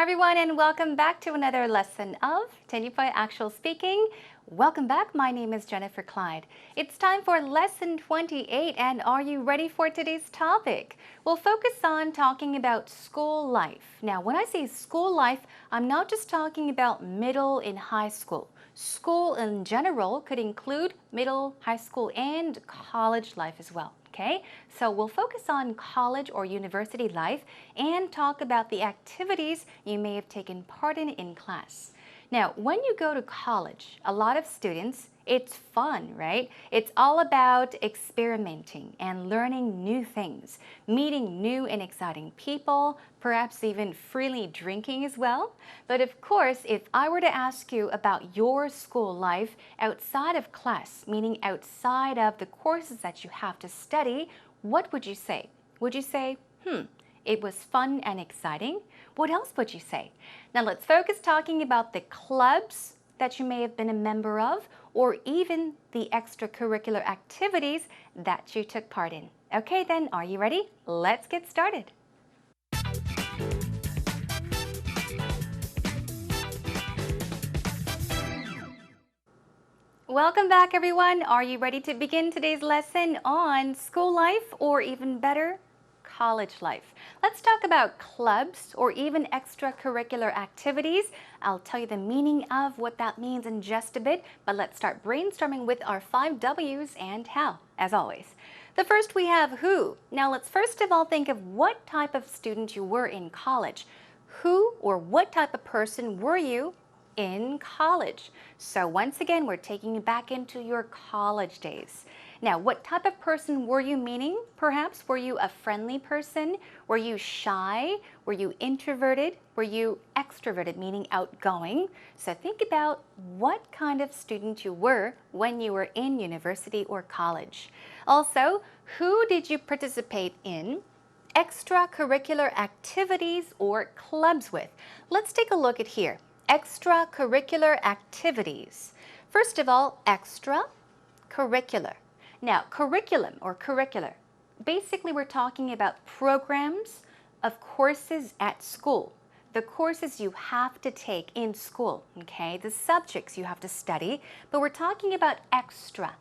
everyone, and welcome back to another lesson of 제니퍼의Actual speaking. Welcome back. My name is Jennifer Clyde. It's time for lesson 28, and are you ready for today's topic? We'll focus on talking about school life. Now, when I say school life, I'm not just talking about middle and high school. School in general could include middle, high school, and college life as well. Okay, so we'll focus on college or university life and talk about the activities you may have taken part in class. Now, when you go to college, a lot of students, it's fun, right? It's all about experimenting and learning new things, meeting new and exciting people, perhaps even freely drinking as well. But of course, if I were to ask you about your school life outside of class, meaning outside of the courses that you have to study, what would you say? Would you say, it was fun and exciting? What else would you say? Now let's focus talking about the clubs that you may have been a member of, or even the extracurricular activities that you took part in. Okay then, are you ready? Let's get started. Welcome back everyone. Are you ready to begin today's lesson on school life, or even better, college life? Let's talk about clubs or even extracurricular activities. I'll tell you the meaning of what that means in just a bit, but let's start brainstorming with our 5 W's and how, as always. The first we have who. Now let's first of all think of what type of student you were in college. Who or what type of person were you in college? So once again, we're taking you back into your college days. Now, what type of person were you, meaning perhaps were you a friendly person? Were you shy? Were you introverted? Were you extroverted, meaning outgoing? So think about what kind of student you were when you were in university or college. Also, who did you participate in extracurricular activities or clubs with? Let's take a look at here. Extracurricular activities. First of all, extracurricular. Now, curriculum or curricular, basically we're talking about programs of courses at school, the courses you have to take in school, okay, the subjects you have to study, but we're talking about extra,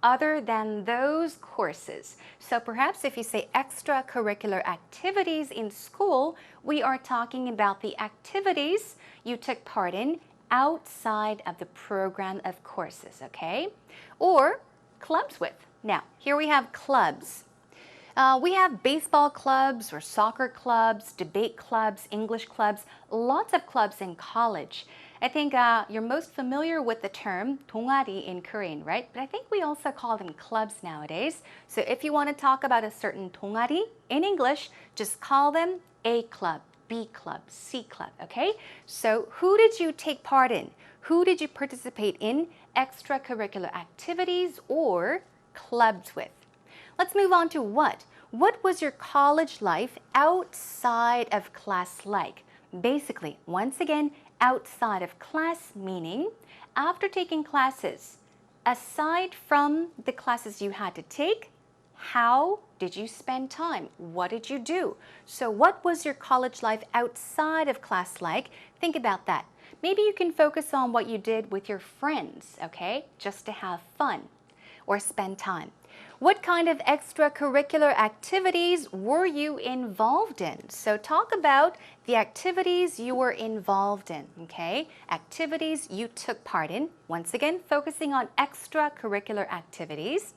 other than those courses. So perhaps if you say extracurricular activities in school, we are talking about the activities you took part in outside of the program of courses, okay? Or clubs with. Now, here we have clubs. We have baseball clubs or soccer clubs, debate clubs, English clubs, lots of clubs in college. I think you're most familiar with the term 동아리 in Korean, right? But I think we also call them clubs nowadays. So if you want to talk about a certain 동아리 in English, just call them A club, B club, C club, okay? So who did you take part in? Who did you participate in extracurricular activities or clubs with? Let's move on to what. What was your college life outside of class like? Basically, once again, outside of class, meaning after taking classes, aside from the classes you had to take, how did you spend time? What did you do? So what was your college life outside of class like? Think about that. Maybe you can focus on what you did with your friends, okay? Just to have fun or spend time. What kind of extracurricular activities were you involved in? So talk about the activities you were involved in, okay? Activities you took part in. Once again, focusing on extracurricular activities.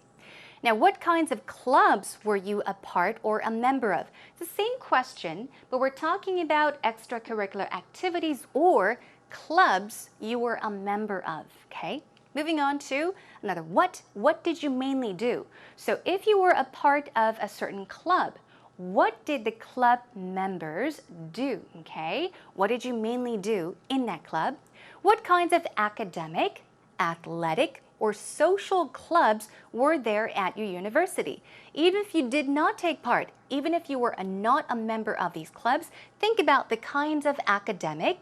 Now, what kinds of clubs were you a part or a member of? It's the same question, but we're talking about extracurricular activities or clubs you were a member of, okay? Moving on to another what. What did you mainly do? So if you were a part of a certain club, what did the club members do, okay? What did you mainly do in that club? What kinds of academic, athletic, or social clubs were there at your university? Even if you did not take part, even if you were not a member of these clubs, think about the kinds of academic,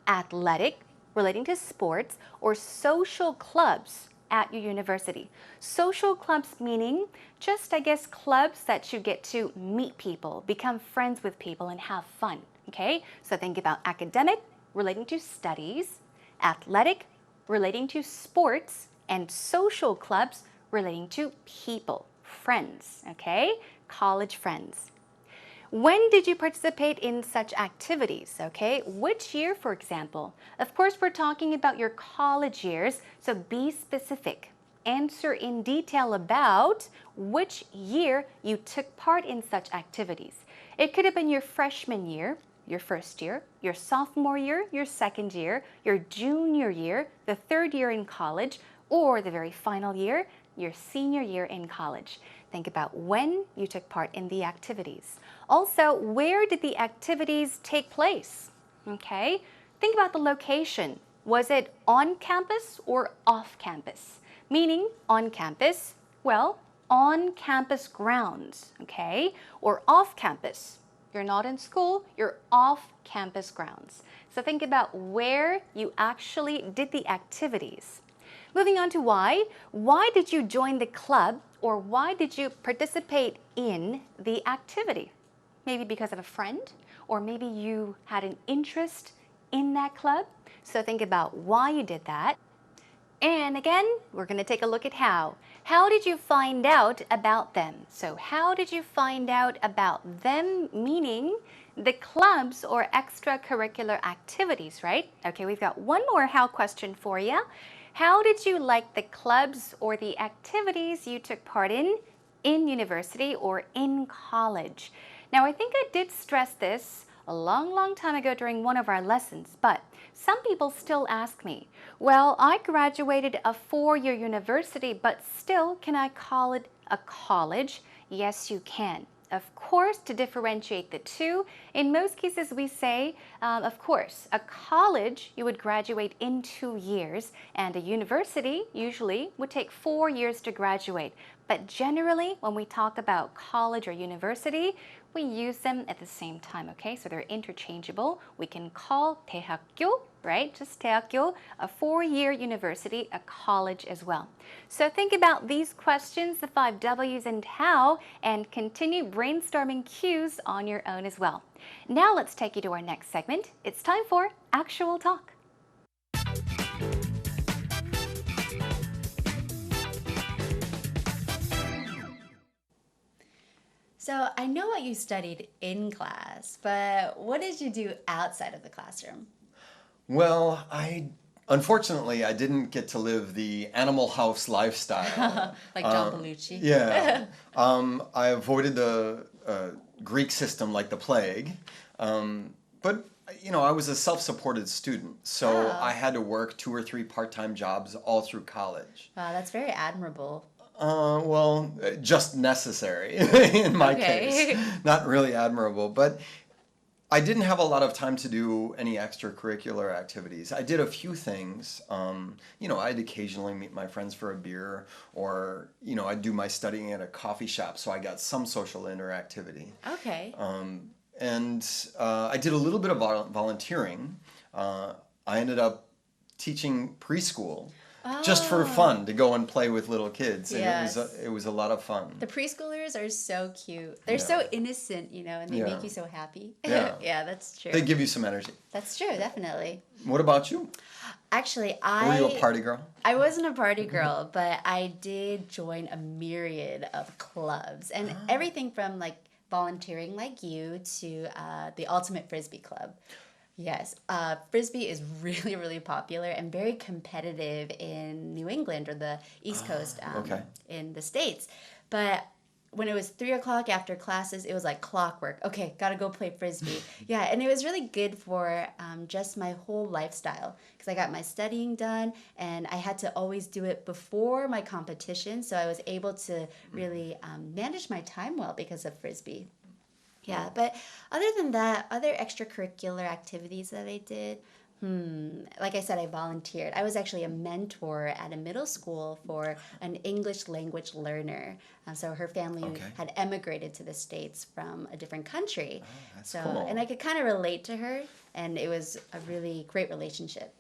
athletic, relating to sports, or social clubs at your university. Social clubs meaning just, I guess, clubs that you get to meet people, become friends with people, and have fun. Okay, so think about academic, relating to studies, athletic, relating to sports, and social clubs, relating to people, friends, okay? College friends. When did you participate in such activities, okay? Which year, for example? Of course, we're talking about your college years, so be specific. Answer in detail about which year you took part in such activities. It could have been your freshman year, your first year, your sophomore year, your second year, your junior year, the third year in college, or the very final year, your senior year in college. Think about when you took part in the activities. Also, where did the activities take place? Okay, think about the location. Was it on campus or off campus? Meaning on campus, well, on campus grounds, okay? Or off campus. You're not in school, you're off campus grounds. So think about where you actually did the activities. Moving on to why. Why did you join the club, or why did you participate in the activity? Maybe because of a friend, or maybe you had an interest in that club. So think about why you did that. And again, we're going to take a look at how. How did you find out about them? So how did you find out about them, meaning the clubs or extracurricular activities, right? Okay, we've got one more how question for you. How did you like the clubs or the activities you took part in university or in college? Now, I think I did stress this a long time ago during one of our lessons, but some people still ask me, well, I graduated a 4-year university, but still, can I call it a college? Yes, you can. Of course, to differentiate the two, in most cases we say, of course, a college you would graduate in 2 years, and a university usually would take 4 years to graduate. But generally, when we talk about college or university, we use them at the same time, okay? So they're interchangeable. We can call 대학교, right? Just 대학교, a 4-year university, a college as well. So think about these questions, the 5 W's and how, and continue brainstorming cues on your own as well. Now let's take you to our next segment. It's time for Actual Talk. So I know what you studied in class, but what did you do outside of the classroom? Well, unfortunately, I didn't get to live the Animal House lifestyle. Like John Belushi. Yeah. I avoided the Greek system like the plague. But, I was a self-supported student, so I had to work 2 or 3 part-time jobs all through college. Wow, that's very admirable. Well, just necessary in my case. Not really admirable, but I didn't have a lot of time to do any extracurricular activities. I did a few things. I'd occasionally meet my friends for a beer, or, I'd do my studying at a coffee shop, so I got some social interactivity. Okay. And I did a little bit of volunteering. I ended up teaching preschool. Just for fun, to go and play with little kids. And Yes. it was a lot of fun. The preschoolers are so cute. They're so innocent, and they make you so happy. Yeah. Yeah, that's true. They give you some energy. That's true, definitely. What about you? Actually, Were you a party girl? I wasn't a party girl, but I did join a myriad of clubs. And everything from like volunteering like you to the Ultimate Frisbee Club. Yes, Frisbee is really, really popular and very competitive in New England or the East Coast in the States. But when it was 3 o'clock after classes, it was like clockwork. Okay, gotta go play Frisbee. Yeah, and it was really good for just my whole lifestyle because I got my studying done and I had to always do it before my competition. So I was able to really manage my time well because of Frisbee. Yeah, but other than that, other extracurricular activities that I did, like I said, I volunteered. I was actually a mentor at a middle school for an English language learner. So her family had emigrated to the States from a different country. Oh, that's cool. And I could kind of relate to her, and it was a really great relationship.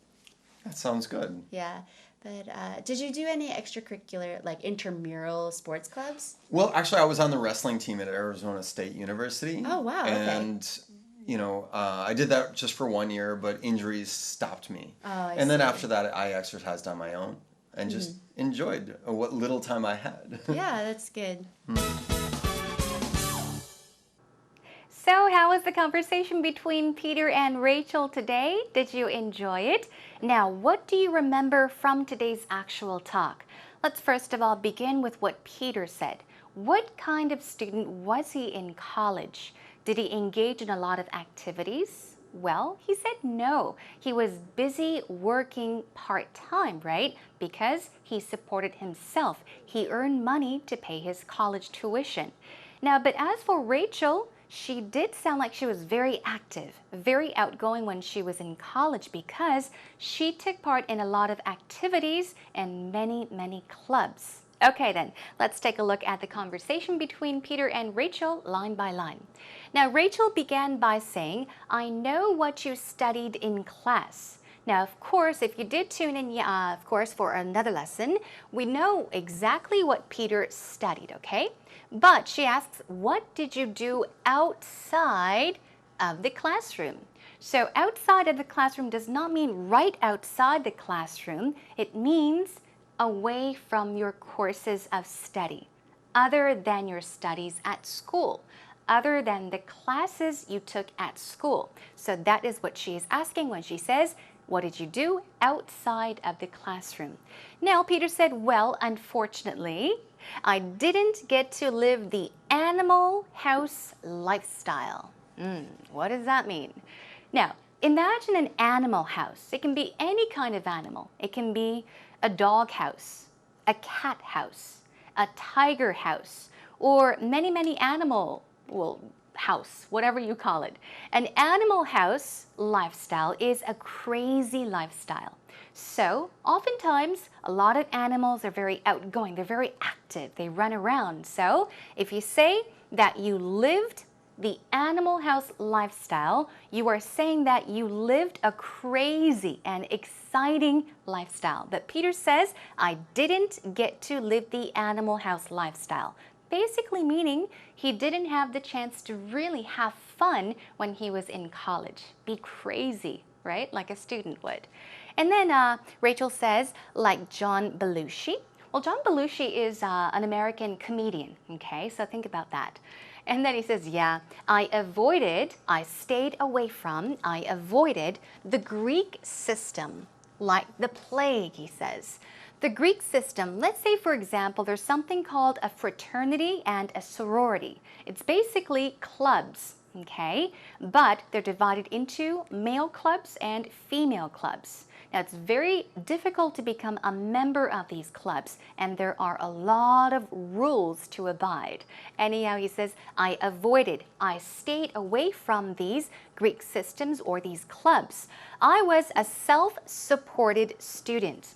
That sounds good. Yeah. But did you do any extracurricular, like intramural sports clubs? Well, actually, I was on the wrestling team at Arizona State University. Oh, wow. And, I did that just for 1 year, but injuries stopped me. Oh, I And then see. after that, I exercised on my own and just enjoyed what little time I had. Yeah, that's good. So, how was the conversation between Peter and Rachel today? Did you enjoy it? Now, what do you remember from today's actual talk? Let's first of all begin with what Peter said. What kind of student was he in college? Did he engage in a lot of activities? Well, he said no. He was busy working part-time, right? Because he supported himself. He earned money to pay his college tuition. Now, but as for Rachel, she did sound like she was very active, very outgoing when she was in college because she took part in a lot of activities and many, many clubs. Okay then, let's take a look at the conversation between Peter and Rachel line by line. Now, Rachel began by saying, I know what you studied in class. Now, of course, if you did tune in, of course, for another lesson, we know exactly what Peter studied, okay? But she asks, what did you do outside of the classroom? So outside of the classroom does not mean right outside the classroom. It means away from your courses of study, other than your studies at school, other than the classes you took at school. So that is what she is asking when she says, what did you do outside of the classroom? Now, Peter said, well, unfortunately, I didn't get to live the animal house lifestyle. What does that mean? Now, imagine an animal house. It can be any kind of animal. It can be a dog house, a cat house, a tiger house, or many, many animal, house, whatever you call it. An animal house lifestyle is a crazy lifestyle. So oftentimes a lot of animals are very outgoing, they're very active, they run around. So if you say that you lived the animal house lifestyle, you are saying that you lived a crazy and exciting lifestyle. But Peter says, I didn't get to live the animal house lifestyle. Basically meaning he didn't have the chance to really have fun when he was in college. Be crazy, right? Like a student would. And then Rachel says, like John Belushi. Well, John Belushi is an American comedian, okay? So think about that. And then he says, yeah, I avoided the Greek system, like the plague, he says. The Greek system, let's say, for example, there's something called a fraternity and a sorority. It's basically clubs, okay? But they're divided into male clubs and female clubs. Now, it's very difficult to become a member of these clubs, and there are a lot of rules to abide. Anyhow, he says, I stayed away from these Greek systems or these clubs. I was a self-supported student.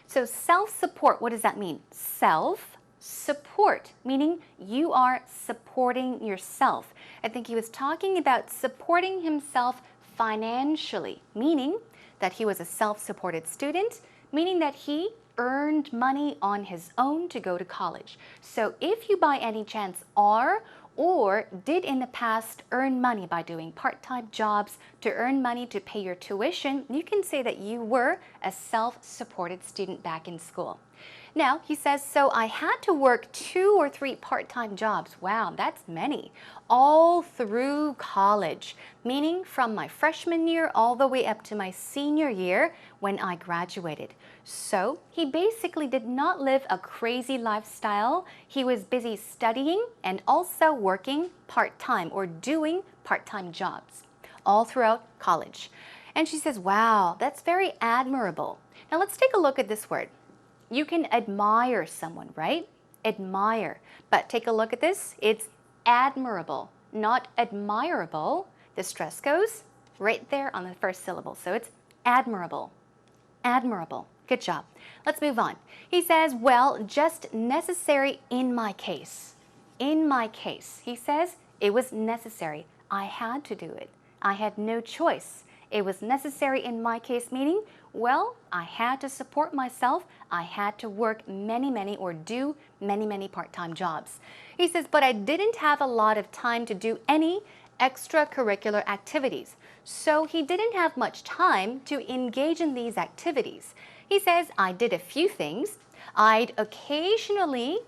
So self-support, what does that mean? Self-support, meaning you are supporting yourself. I think he was talking about supporting himself financially, meaning that he was a self-supported student, meaning that he earned money on his own to go to college. So if you by any chance are or did in the past earn money by doing part-time jobs to earn money to pay your tuition, you can say that you were a self-supported student back in school. Now, he says, so I had to work 2 or 3 part-time jobs. Wow, that's many. All through college, meaning from my freshman year all the way up to my senior year when I graduated. So he basically did not live a crazy lifestyle. He was busy studying and also working part-time or doing part-time jobs all throughout college. And she says, wow, that's very admirable. Now let's take a look at this word. You can admire someone, right? Admire. But take a look at this. It's admirable, not admirable. The stress goes right there on the first syllable. So it's admirable. Admirable. Good job. Let's move on. He says, well, just necessary in my case. In my case, he says, it was necessary. I had to do it. I had no choice. It was necessary in my case, meaning, well, I had to support myself. I had to work many or do many part-time jobs. He says, but I didn't have a lot of time to do any extracurricular activities. So he didn't have much time to engage in these activities. He says, I did a few things. I'd occasionally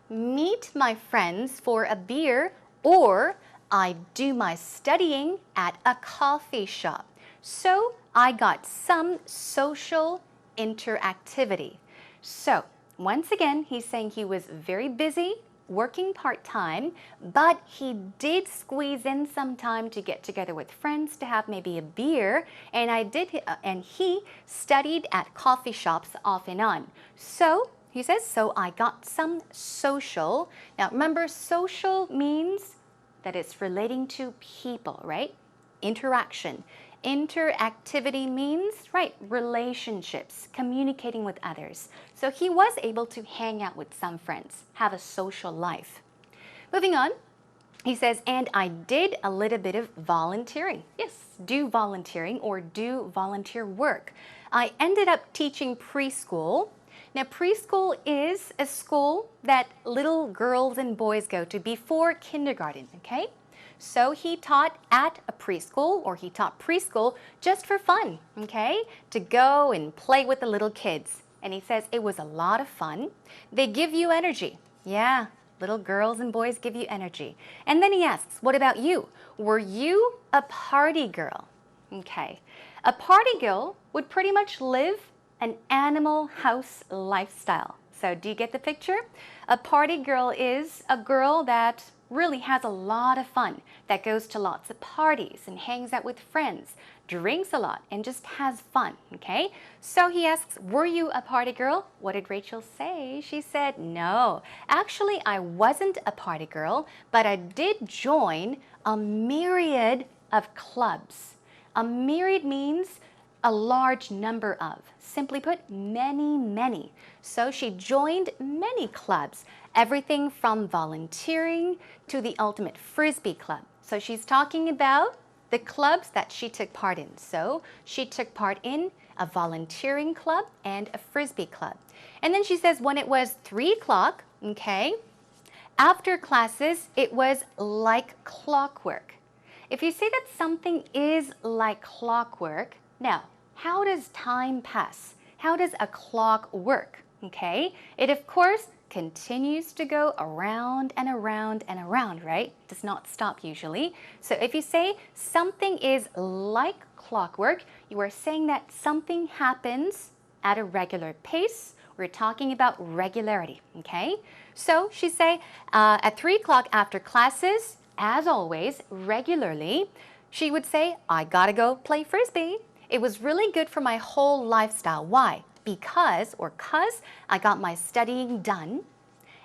meet my friends for a beer, or I do my studying at a coffee shop. So I got some social interactivity. So once again, he's saying he was very busy working part-time, but he did squeeze in some time to get together with friends to have maybe a beer, and he studied at coffee shops off and on. So he says, so I got some social. Now remember, social means that it's relating to people, right? Interaction. Interactivity means, right, relationships, communicating with others. So he was able to hang out with some friends, have a social life. Moving on, he says, and I did a little bit of volunteering. Yes, do volunteering or do volunteer work. I ended up teaching preschool. Now, preschool is a school that little girls and boys go to before kindergarten, okay? So he taught at a preschool, or he taught preschool just for fun, okay? To go and play with the little kids. And he says it was a lot of fun. They give you energy. Yeah, little girls and boys give you energy. And then he asks, what about you? Were you a party girl? Okay. A party girl would pretty much live an animal house lifestyle. So do you get the picture? A party girl is a girl that really has a lot of fun, that goes to lots of parties and hangs out with friends, drinks a lot, and just has fun, okay? So he asks, were you a party girl? What did Rachel say? She said, no. Actually, I wasn't a party girl, but I did join a myriad of clubs. A myriad means a large number of. Simply put, many, many. So she joined many clubs, everything from volunteering to the ultimate frisbee club. So she's talking about the clubs that she took part in. So she took part in a volunteering club and a frisbee club. And then she says when it was 3 o'clock, okay, after classes, it was like clockwork. If you say that something is like clockwork, now, how does time pass? How does a clock work? Okay, it of course continues to go around and around and around, right? Does not stop usually. So if you say something is like clockwork, you are saying that something happens at a regular pace. We're talking about regularity, okay? So she say at 3 o'clock after classes, as always, regularly, she would say, I gotta go play frisbee. It was really good for my whole lifestyle. Why? Because I got my studying done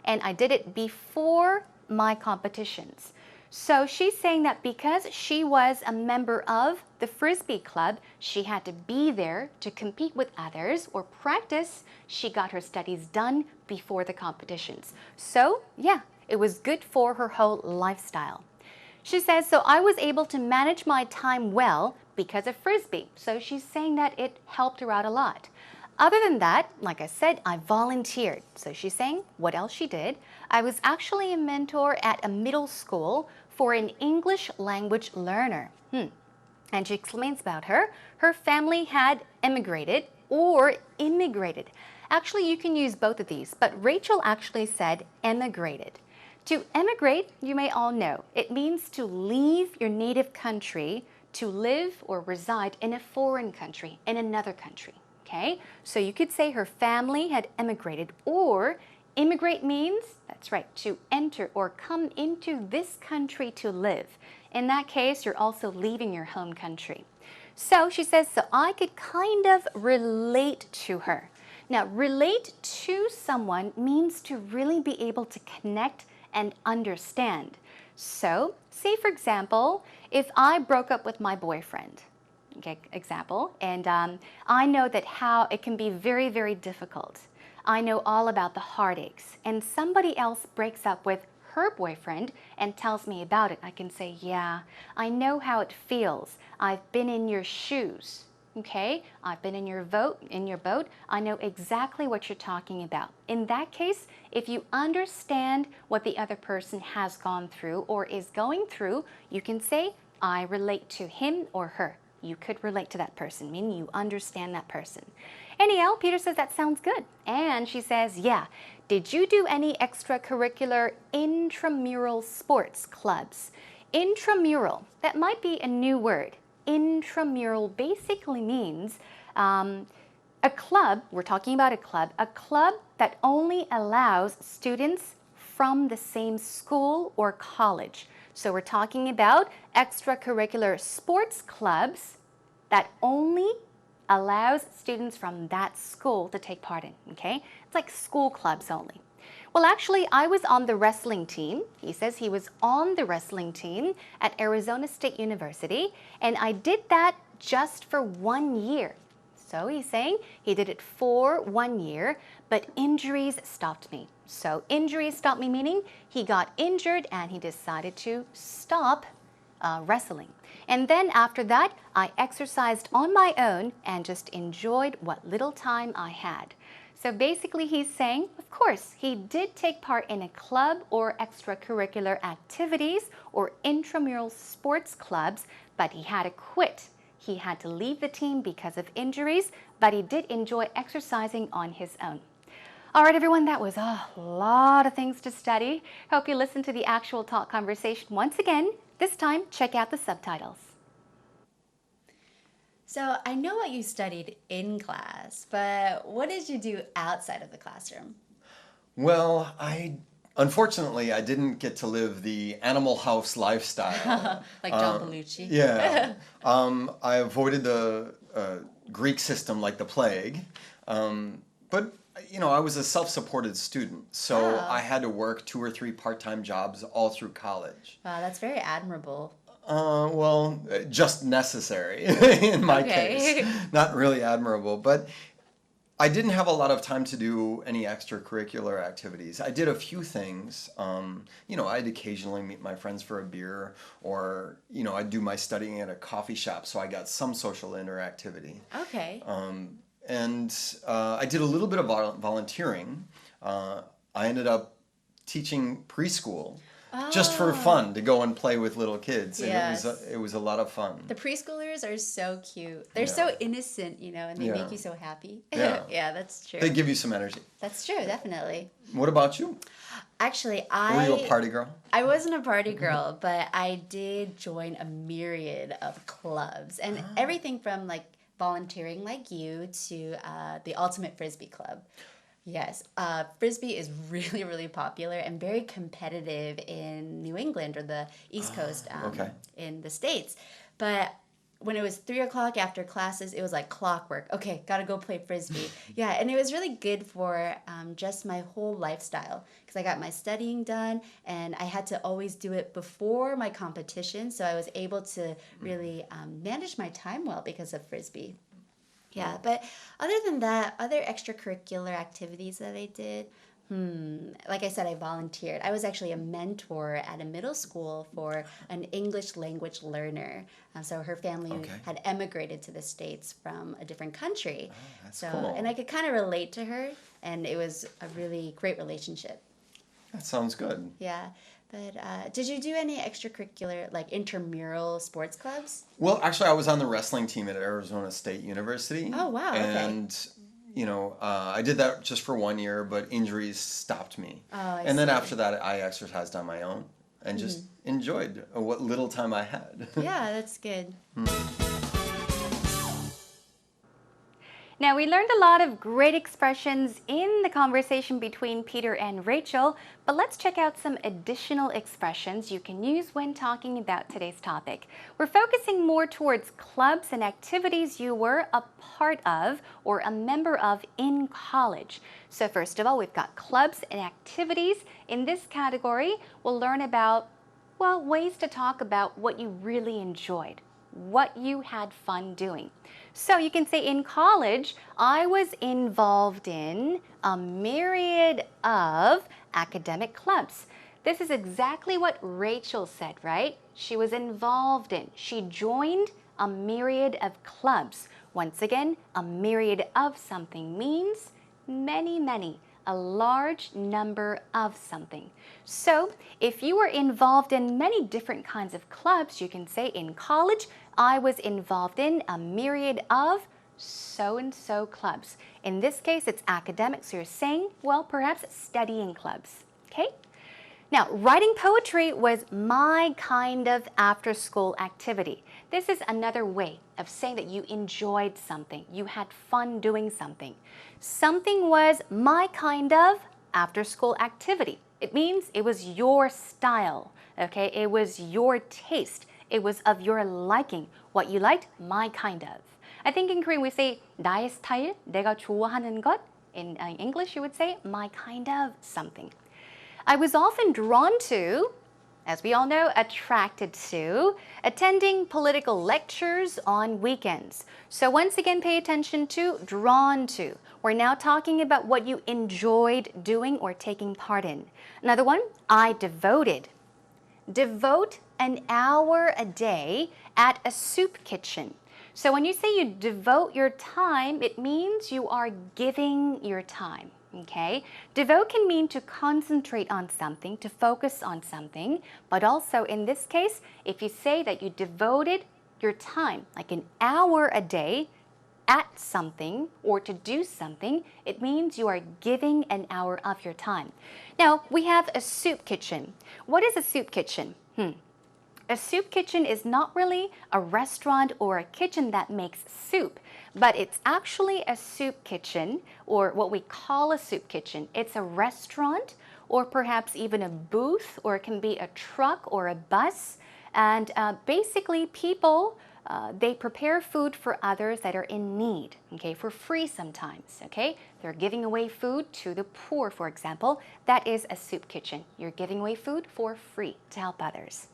and I did it before my competitions. So she's saying that because she was a member of the Frisbee Club, she had to be there to compete with others or practice. She got her studies done before the competitions. So yeah, it was good for her whole lifestyle. She says, so I was able to manage my time well because of Frisbee. So she's saying that it helped her out a lot. Other than that, like I said, I volunteered. So she's saying what else she did. I was actually a mentor at a middle school for an English language learner. And she explains about her. Her family had emigrated or immigrated. Actually, you can use both of these, but Rachel actually said emigrated. To emigrate, you may all know, it means to leave your native country to live or reside in a foreign country, in another country, okay? So you could say her family had emigrated, or immigrate means, that's right, to enter or come into this country to live. In that case, you're also leaving your home country. So she says, so I could kind of relate to her. Now, relate to someone means to really be able to connect and understand. So, say for example, if I broke up with my boyfriend, okay, example, and I know that how it can be very, very difficult. I know all about the heartaches, and somebody else breaks up with her boyfriend and tells me about it. I can say, yeah, I know how it feels. I've been in your shoes. Okay, I've been in your boat. I know exactly what you're talking about. In that case, if you understand what the other person has gone through or is going through, you can say, I relate to him or her. You could relate to that person, meaning you understand that person. Anyhow, Peter says that sounds good. And she says, yeah, did you do any extracurricular intramural sports clubs? Intramural, that might be a new word. Intramural basically means a club, we're talking about a club that only allows students from the same school or college. So we're talking about extracurricular sports clubs that only allows students from that school to take part in, okay? It's like school clubs only. Well, actually, I was on the wrestling team. He says he was on the wrestling team at Arizona State University, and I did that just for 1 year. So he's saying he did it for 1 year, but injuries stopped me. So injuries stopped me, meaning he got injured and he decided to stop wrestling. And then after that, I exercised on my own and just enjoyed what little time I had. So basically he's saying, of course, he did take part in a club or extracurricular activities or intramural sports clubs, but he had to quit. He had to leave the team because of injuries, but he did enjoy exercising on his own. All right, everyone, that was a lot of things to study. Hope you listened to the actual talk conversation once again. This time, check out the subtitles. So I know what you studied in class, but what did you do outside of the classroom? Well, unfortunately, I didn't get to live the Animal House lifestyle. Like John Belushi. Yeah. I avoided the Greek system like the plague. But, I was a self-supported student, so I had to work 2 or 3 part-time jobs all through college. Wow, that's very admirable. Well, just necessary in my case. Not really admirable, but I didn't have a lot of time to do any extracurricular activities. I did a few things. I'd occasionally meet my friends for a beer, or, I'd do my studying at a coffee shop, so I got some social interactivity. Okay. And I did a little bit of volunteering. I ended up teaching preschool. Just for fun, to go and play with little kids. Yes. And it was a lot of fun. The preschoolers are so cute. They're so innocent, and they make you so happy. Yeah. Yeah, that's true. They give you some energy. That's true, definitely. What about you? Actually, Were you a party girl? I wasn't a party girl, but I did join a myriad of clubs. And everything from like volunteering like you to the Ultimate Frisbee Club. Yes, Frisbee is really, really popular and very competitive in New England or the East Coast in the States. But when it was 3 o'clock after classes, it was like clockwork. Okay, gotta go play Frisbee. Yeah, and it was really good for just my whole lifestyle because I got my studying done and I had to always do it before my competition. So I was able to really manage my time well because of Frisbee. Yeah, but other than that, other extracurricular activities that I did, like I said, I volunteered. I was actually a mentor at a middle school for an English language learner. So her family had emigrated to the States from a different country. Oh, that's cool. And I could kind of relate to her, and it was a really great relationship. That sounds good. Yeah. But did you do any extracurricular, like intramural sports clubs? Well, actually, I was on the wrestling team at Arizona State University. Oh, wow. And, I did that just for 1 year, but injuries stopped me. Oh, I and then see. after that, I exercised on my own and just enjoyed what little time I had. Yeah, that's good. Now, we learned a lot of great expressions in the conversation between Peter and Rachel, but let's check out some additional expressions you can use when talking about today's topic. We're focusing more towards clubs and activities you were a part of or a member of in college. So first of all, we've got clubs and activities. In this category, we'll learn about, ways to talk about what you really enjoyed, what you had fun doing. So you can say in college, I was involved in a myriad of academic clubs. This is exactly what Rachel said, right? She was involved in, she joined a myriad of clubs. Once again, a myriad of something means many, many. a large number of something. So if you were involved in many different kinds of clubs, you can say in college, I was involved in a myriad of so-and-so clubs. In this case, it's academics. So you're saying, well, perhaps studying clubs, okay? Now, writing poetry was my kind of after-school activity. This is another way of saying that you enjoyed something, you had fun doing something. Something was my kind of after-school activity. It means it was your style, okay? It was your taste. It was of your liking. What you liked, my kind of. I think in Korean we say 나의 스타일, 내가 좋아하는 것. In English you would say my kind of something. I was often drawn to, as we all know, attracted to, attending political lectures on weekends. So once again, pay attention to drawn to. We're now talking about what you enjoyed doing or taking part in. Another one, I devoted. Devote an hour a day at a soup kitchen. So when you say you devote your time, it means you are giving your time. Okay? Devote can mean to concentrate on something, to focus on something, but also in this case, if you say that you devoted your time, like an hour a day, at something or to do something, it means you are giving an hour of your time. Now, we have a soup kitchen. What is a soup kitchen? A soup kitchen is not really a restaurant or a kitchen that makes soup, but it's actually a soup kitchen, or what we call a soup kitchen. It's a restaurant, or perhaps even a booth, or it can be a truck or a bus. And basically people, they prepare food for others that are in need, okay, for free sometimes, okay? They're giving away food to the poor, for example. That is a soup kitchen. You're giving away food for free to help others.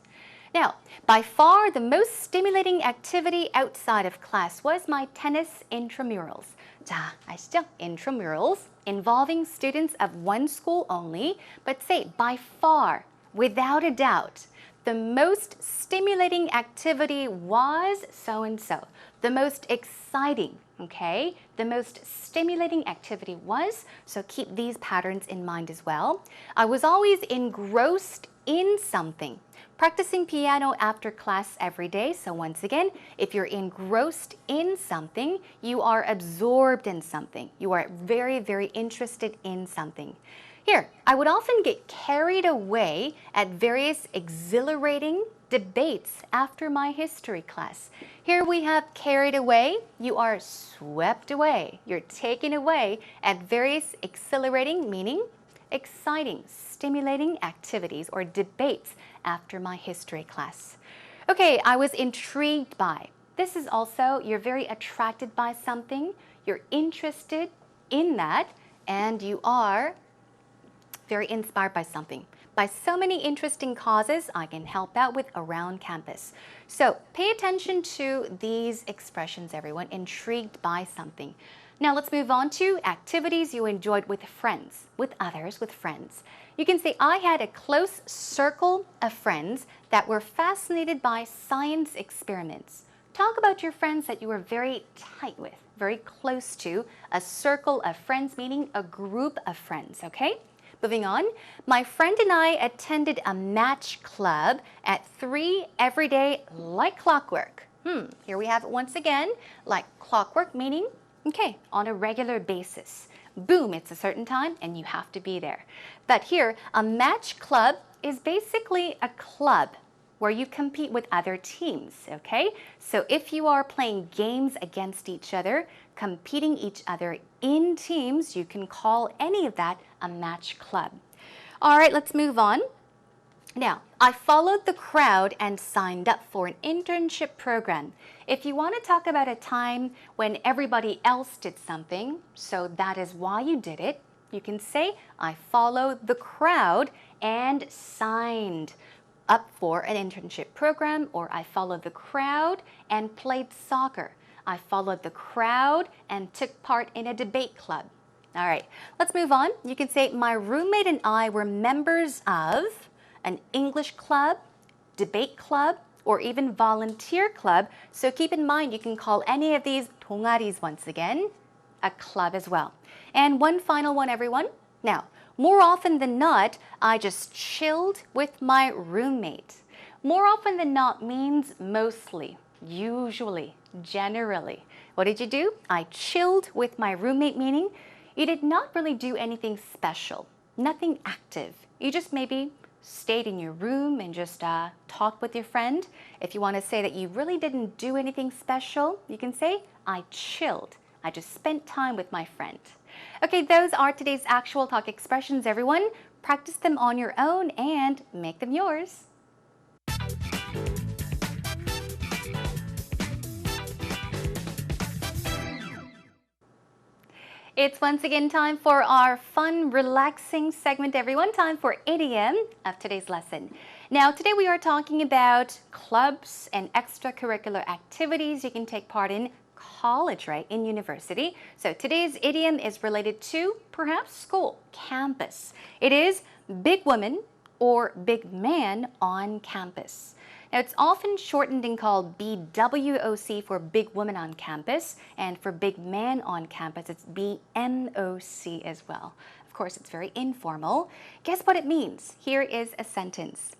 Now, by far the most stimulating activity outside of class was my tennis intramurals. 자, 아시죠? Intramurals, involving students of one school only, but say by far, without a doubt, the most stimulating activity was so-and-so. The most exciting, okay? The most stimulating activity was, so keep these patterns in mind as well. I was always engrossed in something. Practicing piano after class every day. So once again, if you're engrossed in something, you are absorbed in something. You are very, very interested in something. Here, I would often get carried away at various exhilarating debates after my history class. Here we have carried away. You are swept away. You're taken away at various exhilarating, meaning exciting, stimulating activities or debates after my history class. Okay, I was intrigued by. This is also, you're very attracted by something, you're interested in that, and you are very inspired by something. By so many interesting causes I can help out with around campus. So pay attention to these expressions, everyone. Intrigued by something. Now let's move on to activities you enjoyed with friends, with others, with friends. You can say, I had a close circle of friends that were fascinated by science experiments. Talk about your friends that you were very tight with, very close to. A circle of friends, meaning a group of friends, okay? Moving on, my friend and I attended a match club at 3 every day like clockwork. Here we have it once again, like clockwork, meaning, okay, on a regular basis. Boom, it's a certain time and you have to be there. But here, a match club is basically a club where you compete with other teams, okay? So if you are playing games against each other, competing each other in teams, you can call any of that a match club. All right, let's move on. Now, I followed the crowd and signed up for an internship program. If you want to talk about a time when everybody else did something, so that is why you did it, you can say, I followed the crowd and signed up for an internship program, or I followed the crowd and played soccer. I followed the crowd and took part in a debate club. All right, let's move on. You can say, my roommate and I were members of an English club, debate club, or even volunteer club. So keep in mind, you can call any of these 동아리s once again a club as well. And one final one, everyone. Now, more often than not, I just chilled with my roommate. More often than not means mostly, usually, generally. What did you do? I chilled with my roommate, meaning you did not really do anything special, nothing active. You just maybe stayed in your room and just talked with your friend. If you want to say that you really didn't do anything special, you can say, I chilled. I just spent time with my friend. Okay, those are today's actual talk expressions, everyone. Practice them on your own and make them yours. It's once again time for our fun, relaxing segment, everyone. Time for idiom of today's lesson. Now, today we are talking about clubs and extracurricular activities you can take part in college, right, in university. So today's idiom is related to perhaps school, campus. It is big woman or big man on campus. Now, it's often shortened and called BWOC for big woman on campus, and for big man on campus, it's BMOC as well. Of course, it's very informal. Guess what it means? Here is a sentence.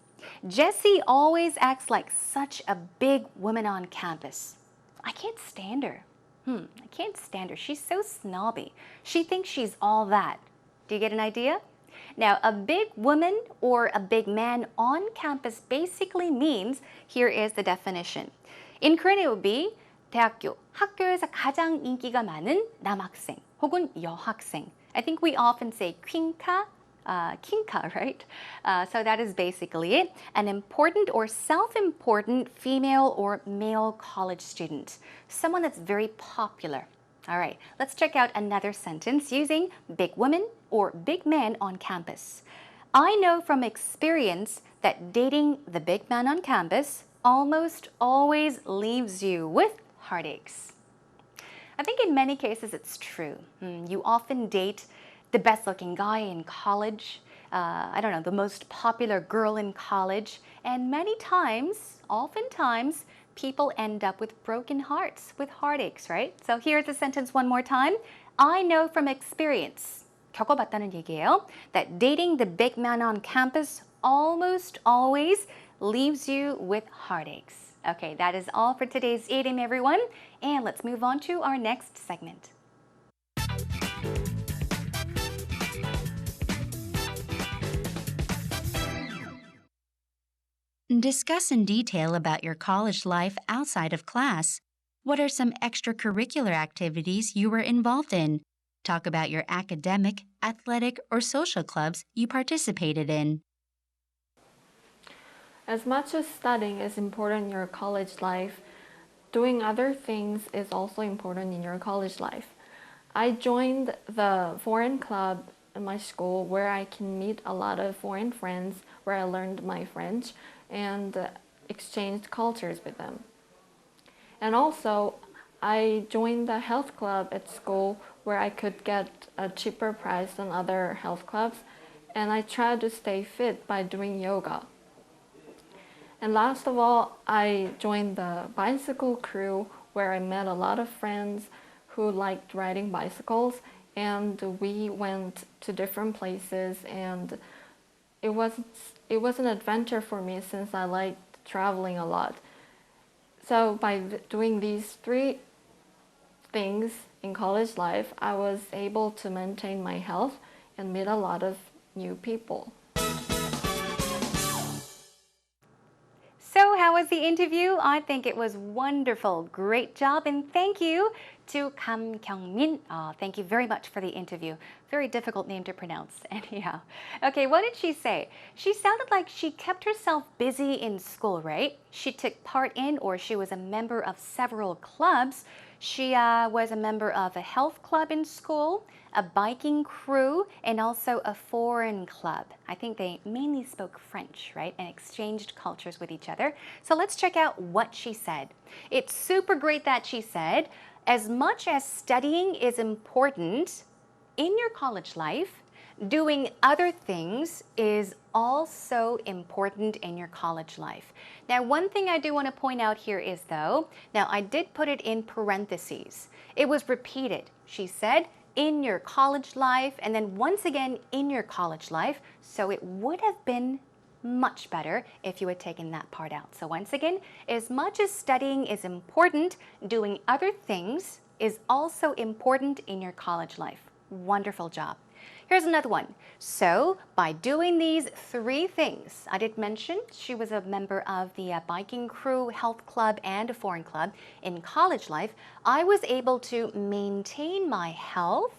Jessie always acts like such a big woman on campus. I can't stand her. I can't stand her. She's so snobby. She thinks she's all that. Do you get an idea? Now, a big woman or a big man on campus basically means, here is the definition. In Korean, it would be 대학교, 학교에서 가장 인기가 많은 남학생 혹은 여학생. I think we often say 퀸카, 킹카, right? So that is basically it. An important or self-important female or male college student. Someone that's very popular. All right, let's check out another sentence using big woman or big man on campus. I know from experience that dating the big man on campus almost always leaves you with heartaches. I think in many cases it's true. You often date the best looking guy in college, I don't know, the most popular girl in college, and many times, oftentimes, people end up with broken hearts, with heartaches, right? So here's the sentence one more time. I know from experience, 겪어봤다는 얘기예요, that dating the big man on campus almost always leaves you with heartaches. Okay, that is all for today's idiom, everyone. And let's move on to our next segment. Discuss in detail about your college life outside of class. What are some extracurricular activities you were involved in? Talk about your academic, athletic, or social clubs you participated in. As much as studying is important in your college life, doing other things is also important in your college life. I joined the foreign club in my school where I can meet a lot of foreign friends, where I learned my French and exchanged cultures with them. And also, I joined the health club at school where I could get a cheaper price than other health clubs, and I tried to stay fit by doing yoga. And last of all, I joined the bicycle crew where I met a lot of friends who liked riding bicycles, and we went to different places, and it was an adventure for me since I liked traveling a lot. So by doing these three things in college life, I was able to maintain my health and meet a lot of new people. So how was the interview? I think it was wonderful. Great job, and thank you to Kam Kyung-min. Thank you very much for the interview. Very difficult name to pronounce. Anyhow. Okay, what did she say? She sounded like she kept herself busy in school, right? She took part in, or she was a member of several clubs. She was a member of a health club in school, a biking crew, and also a foreign club. I think they mainly spoke French, right? And exchanged cultures with each other. So let's check out what she said. It's super great that she said, as much as studying is important in your college life, doing other things is also important in your college life. Now, one thing I do want to point out here is though, now I did put it in parentheses. It was repeated. She said, in your college life and then once again in your college life. So it would have been much better if you had taken that part out. So once again, as much as studying is important, doing other things is also important in your college life. Wonderful job. Here's another one. So by doing these 3 things, I did mention she was a member of the biking crew, health club, and a foreign club in college life. I was able to maintain my health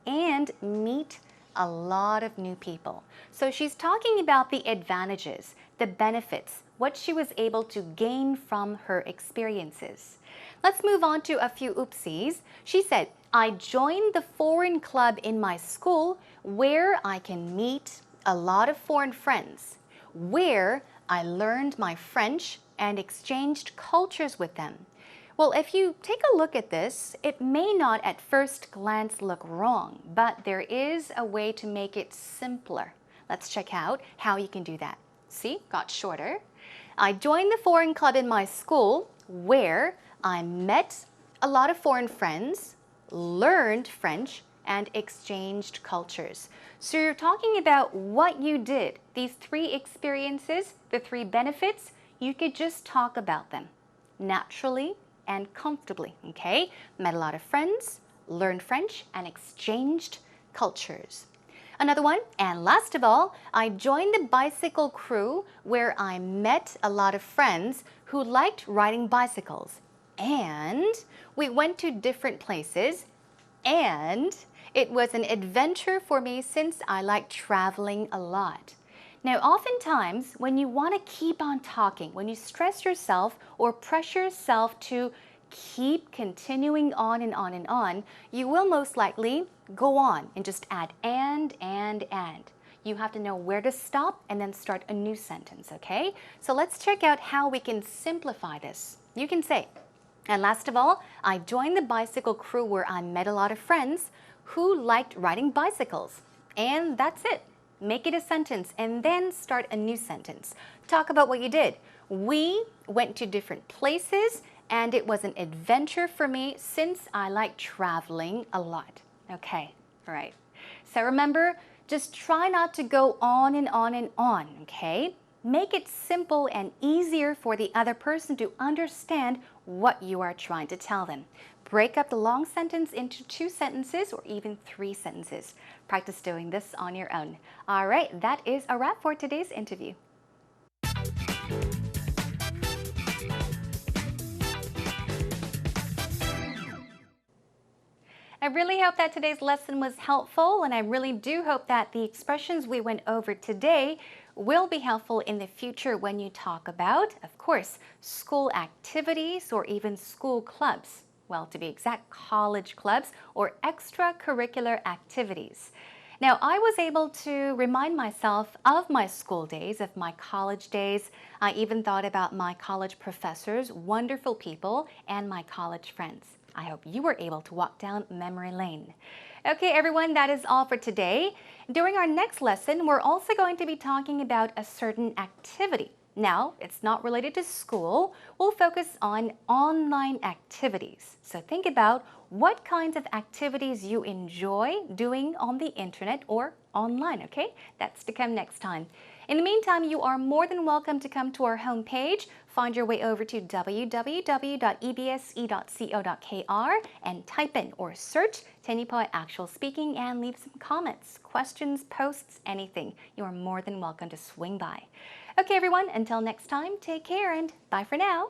and meet a lot of new people. So she's talking about the advantages, the benefits, what she was able to gain from her experiences. Let's move on to a few oopsies. She said, I joined the foreign club in my school where I can meet a lot of foreign friends, where I learned my French and exchanged cultures with them. Well, if you take a look at this, it may not at first glance look wrong, but there is a way to make it simpler. Let's check out how you can do that. See, got shorter. I joined the foreign club in my school where I met a lot of foreign friends, learned French, and exchanged cultures. So you're talking about what you did. These 3 experiences, the 3 benefits, you could just talk about them naturally and comfortably, okay? Met a lot of friends, learned French, and exchanged cultures. Another one, and last of all, I joined the bicycle crew where I met a lot of friends who liked riding bicycles. And we went to different places, and it was an adventure for me since I like traveling a lot. Now, oftentimes, when you want to keep on talking, when you stress yourself or pressure yourself to keep continuing on and on and on, you will most likely go on and just add and. You have to know where to stop and then start a new sentence, okay? So let's check out how we can simplify this. You can say, and last of all, I joined the bicycle crew where I met a lot of friends who liked riding bicycles. And that's it. Make it a sentence and then start a new sentence. Talk about what you did. We went to different places and it was an adventure for me since I like traveling a lot. Okay, all right. So remember, just try not to go on and on and on, okay? Make it simple and easier for the other person to understand what you are trying to tell them. Break up the long sentence into 2 sentences or even 3 sentences. Practice doing this on your own. All right, that is a wrap for today's interview. I really hope that today's lesson was helpful, and I really do hope that the expressions we went over today will be helpful in the future when you talk about, of course, school activities or even school clubs. Well, to be exact, college clubs or extracurricular activities. Now, I was able to remind myself of my school days, of my college days. I even thought about my college professors, wonderful people, and my college friends. I hope you were able to walk down memory lane. Okay, everyone, that is all for today. During our next lesson, we're also going to be talking about a certain activity. Now, it's not related to school. We'll focus on online activities. So think about what kinds of activities you enjoy doing on the internet or online, okay? That's to come next time. In the meantime, you are more than welcome to come to our homepage. Find your way over to www.ebse.co.kr and type in or search 제니퍼의Actual speaking and leave some comments, questions, posts, anything. You are more than welcome to swing by. Okay, everyone, until next time, take care and bye for now.